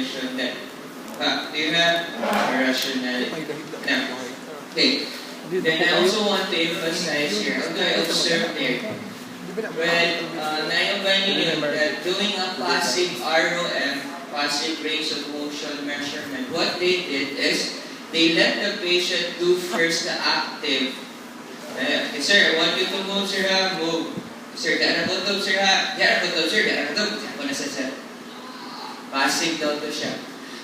condition then. Do you have a rationale? Now, okay. Then I also want to emphasize here, although I observed there, when Nayabani that doing a passive ROM, passive range of motion measurement, what they did is, they let the patient do first the active. Okay, sir, I want you to move, sir, move. Sir, daan na po sir, daan na po sir, daan na po. Ako na sir. Passive daw to siya.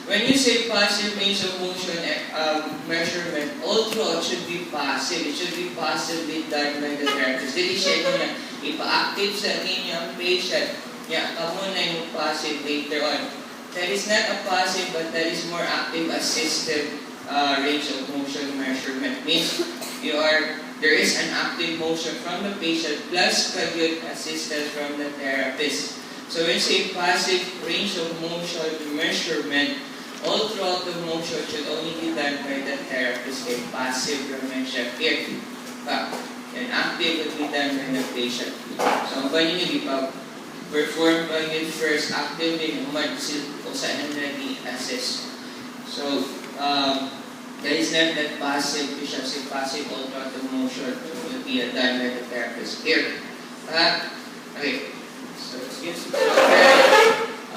When you say passive range of motion measurement, all throughout should be passive. It should be passively done by the therapist. Dili siya ito na ipa-active sa inyong patient. Kamo na yung passive later on. That is not a passive, but that is more active assisted range of motion measurement. Means there is an active motion from the patient plus pagod assistance from the therapist. So when you say passive range of motion measurement, all throughout the motion should only be done by the therapist. A passive dementia here. And active would be done by the patient. So ang banyo nyo, perform by it first, active din naman kung saan ang nag-i-assess. So, that is not that passive, we shall say passive all throughout the motion will be done by the therapist here. Okay. So, excuse me.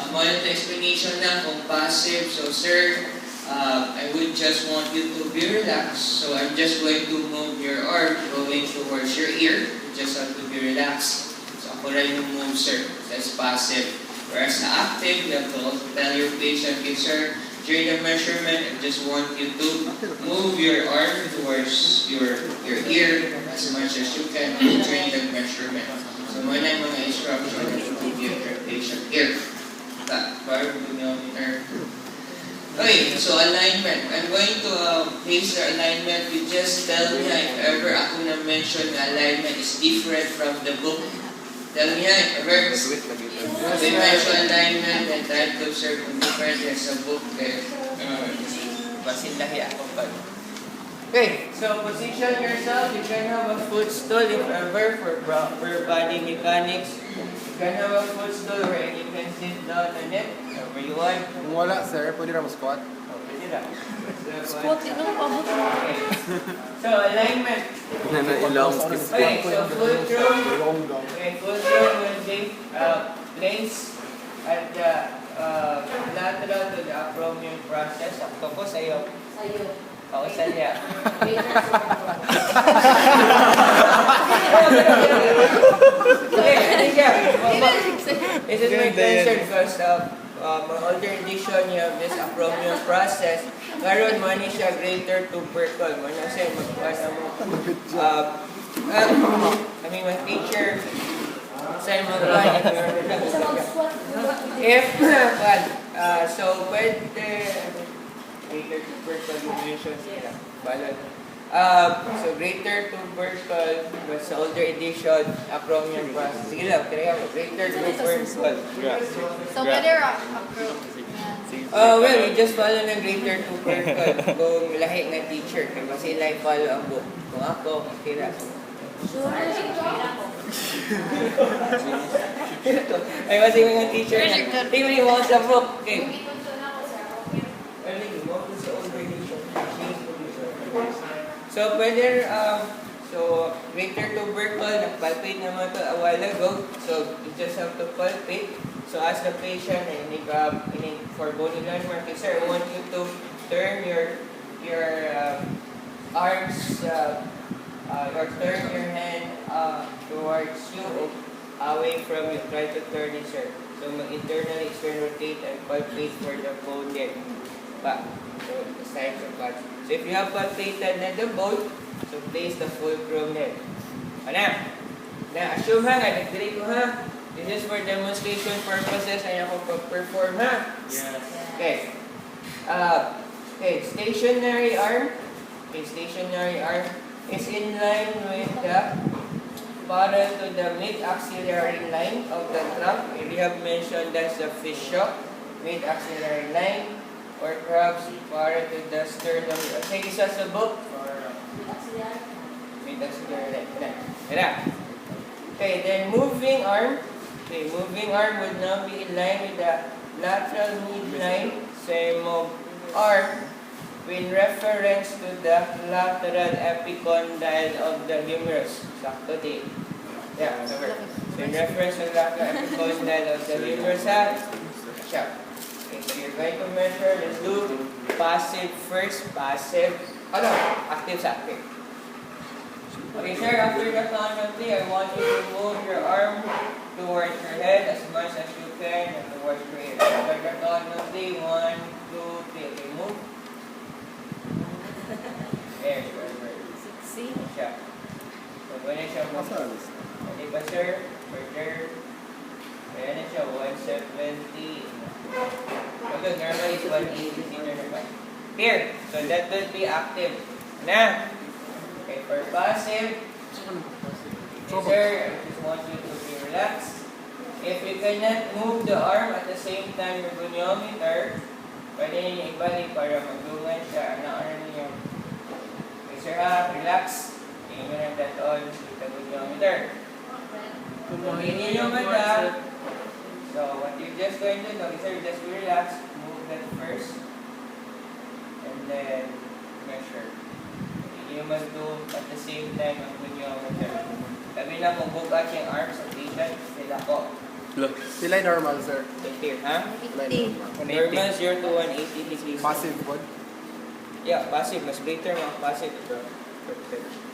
Model explanation na kung passive. So, sir, I would just want you to be relaxed. So, I'm just going to move your arm going towards your ear. You just have to be relaxed. So, ako rin yung move, sir. That's passive. Whereas the active, you have to also tell your patient, okay, sir, during the measurement, I just want you to move your arm towards your ear as much as you can during the measurement. So, muna yung mga instruction that you will give your patient here. Okay, so alignment. I'm going to base the alignment. You just tell me if ever ako na-mention na alignment is different from the book. Tell me if ever we mention alignment and type to observe kung different sa book. Basilahi ako pa. Okay, so position yourself. You can have a footstool if ever for body mechanics. You can have a footstool where you can sit down on it, wherever you want. Kung wala, sir, pwede na mo-squat? Pwede na. Squat, abot. Okay. So, alignment. Okay, so fulcrum. Okay, fulcrum will be placed at the lateral to the acromion process. Ako po sa'yo. Sa'yo. Pausan niya. This is my concern because older edition, you have this acromion process. Karon man siya greater tubercle. Mana siya magkuha mo. My teacher say magkuha if so pwede greater tubercle mention sila. Balon. So greater tubercle was sa older edition acromion process. Sige lang, kaya greater tubercle. So pwede approve. Well, we just follow ng greater tubercle kung lahi ng teacher. Kasi like follow ang book. Kung ako, tira. Sure. Ay, kasi mga teacher na. Tingnan niyo mo sa book. Okay. So, pwede, greater tubercle, nagpalpate naman ito a while ago. So, you just have to palpate. So, as the patient, for bony landmark, sir, I want you to turn your arms, or turn your hand towards you, away from you. Try to turn it, sir. So, internally, external rotate and palpate for the bone there. Back. So, the sides of that. So, if you have palpated na the bone, so place the fulcrum there. Assume ha, nag-delay ko ha. This is for demonstration purposes. Ayaw ko perform ha. Yes. Okay. Okay, stationary arm. Okay, stationary arm is in line with the parallel to the mid-axillary line of the trunk. We have mentioned that's the fissure, mid-axillary line. Or perhaps para to the sternum. Okay, isa sa book. Mid-axillary line. Okay, then moving arm. Okay, moving arm would now be in line with the lateral midline sa imong arm in reference to the lateral epicondyle of the humerus. Sakto di. Yeah, cover. So in reference to the lateral epicondyle of the humerus, ha? Siya. Okay, so you're going to measure, let's do passive first, passive, active sa active. Okay, sir, after the count of 3, I want you to move your arm towards your head as much as you can and towards your ear. After the count of 3, 1, 2, 3, okay, move. There, good. See? Siya. So, ganyan siya move. Okay ba, sir? Further. Kaya na siya, 170. Okay, normally is 180 naman. Here, so that will be active. Na. Okay, for passive, sir, I just want you to be relaxed. If you cannot move the arm at the same time your goniometer, pwede ninyo ibalik para magdungan siya. Ano ninyo? Okay, sir, relax. Tingin nyo ng taton with the goniometer. Tingin ninyo mata. So, what you're just going to do, sir, just relax. Move that first. And then, measure. You must do at the same time ang goniometer. Sabi na kung bukas yung arms sa patient, sila ko. Sila normal, sir. Here, ha? Sila 80. normal. Normal 0 to 180 degrees. Passive pod. Yeah, passive. Mas later mga passive, bro. Perfect.